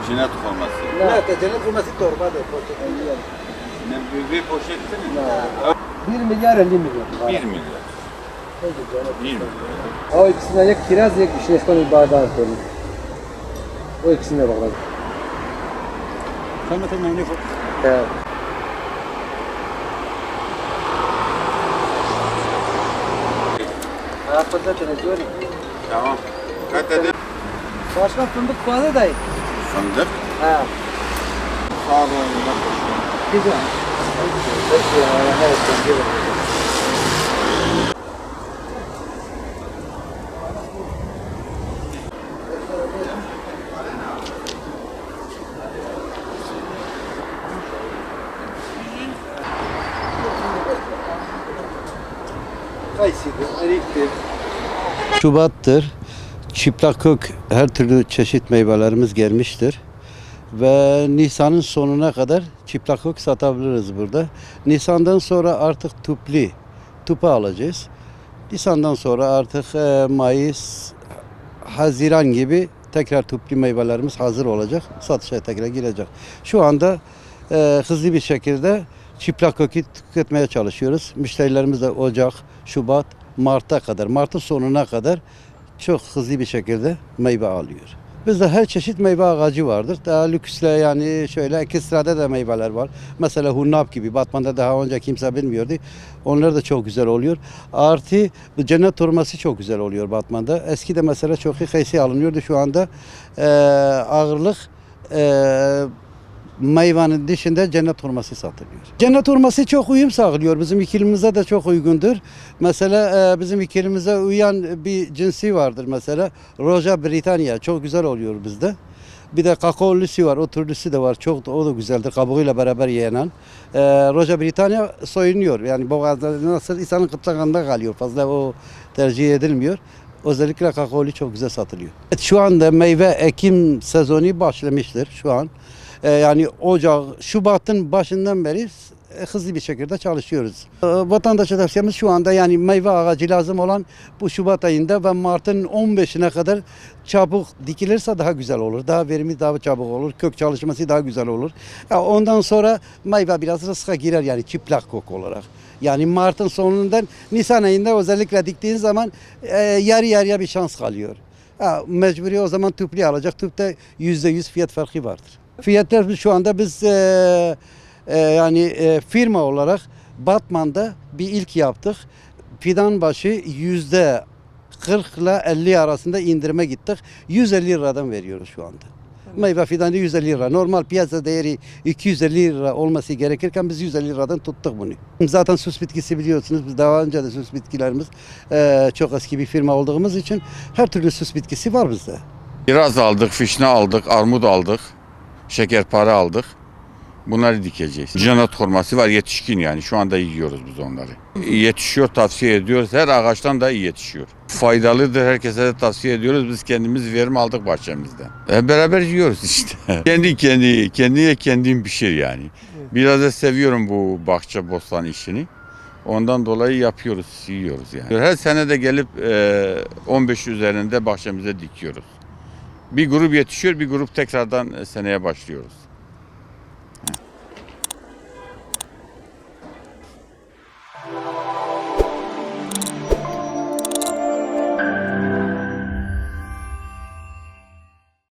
Cennet olması. لا تجنب وما torba de. Ne bir poşette mi? 1 milyar 50 milyon. 1 milyar. 1 milyar. O ikisine ya kiraz ya şişkoni bardağı koyun. O ikisine bakalım. Sen mesela ne Evet. Yapacak ne diyor? Tamam. Kaç dedi? Başka fındık fazla dayı. Fındık. Ha. Sağ olun. Güzel. Peki ya, evet, güzel. Kayısıdır, eriktir. Şubat'tır. Çıplak kök her türlü çeşit meyvelerimiz gelmiştir. Ve Nisan'ın sonuna kadar çıplak kök satabiliriz burada. Nisan'dan sonra artık tüpü alacağız. Nisan'dan sonra artık Mayıs, Haziran gibi tekrar tüplü meyvelerimiz hazır olacak. Satışa tekrar girecek. Şu anda hızlı bir şekilde çıplak kökü tüketmeye çalışıyoruz. Müşterilerimiz de Ocak, Şubat, Mart'a kadar, Mart'ın sonuna kadar çok hızlı bir şekilde meyve alıyor. Bizde her çeşit meyve ağacı vardır. Daha lüksle yani şöyle ekstrada da meyveler var. Mesela hunnap gibi Batman'da daha önce kimse bilmiyordu. Onlar da çok güzel oluyor. Artı bu cennet hurması çok güzel oluyor Batman'da. Eskide mesela çok iyi kayısı alınıyordu. Şu anda ağırlık meyvenin dışında cennet hurması satılıyor. Cennet hurması çok uyum sağlıyor. Bizim iklimimize de çok uygundur. Mesela bizim iklimimize uyan bir cinsi vardır mesela. Roja Britannia çok güzel oluyor bizde. Bir de kakaolusu var, o türlüsü de var. Çok o da güzeldir. Kabuğuyla beraber yenen. Roja Britannia soyunuyor. Yani boğazda nasıl insanın kıtlığında kalıyor. Fazla o tercih edilmiyor. Özellikle kakaolu çok güzel satılıyor. Şu anda meyve ekim sezonu başlamıştır şu an. Yani Ocak, Şubat'ın başından beri hızlı bir şekilde çalışıyoruz. Vatandaşa tavsiyemiz şu anda yani meyve ağacı lazım olan bu Şubat ayında ve Mart'ın 15'ine kadar çabuk dikilirse daha güzel olur. Daha verimli, daha çabuk olur. Kök çalışması daha güzel olur. Ondan sonra meyve biraz rızka girer yani çıplak kök olarak. Yani Mart'ın sonundan Nisan ayında özellikle diktiğin zaman yarı yarıya bir şans kalıyor. Mecburi o zaman tüplü alacak. Tüpte %100 fiyat farkı vardır. Fiyatlar şu anda biz firma olarak Batman'da bir ilk yaptık. Fidan başı %40 ile 50 arasında indirime gittik. 150 liradan veriyoruz şu anda. Meyve fidanı 150 lira. Normal piyasa değeri 250 lira olması gerekirken biz 150 liradan tuttuk bunu. Zaten süs bitkisi biliyorsunuz. Biz daha önce de süs bitkilerimiz çok eski bir firma olduğumuz için her türlü süs bitkisi var bizde. Kiraz aldık, fişne aldık, armut aldık, şekerpare aldık. Bunları dikeceğiz. Cennet hurması var, yetişkin yani. Şu anda yiyoruz biz onları. Yetişiyor, tavsiye ediyoruz. Her ağaçtan da iyi yetişiyor. Faydalıdır, herkese de tavsiye ediyoruz. Biz kendimiz verim aldık bahçemizden. Beraber yiyoruz işte. Kendim pişir yani. Biraz da seviyorum bu bahçe bostan işini. Ondan dolayı yapıyoruz, yiyoruz yani. Her sene de gelip 15 üzerinde bahçemize dikiyoruz. Bir grup yetişiyor, bir grup tekrardan seneye başlıyoruz.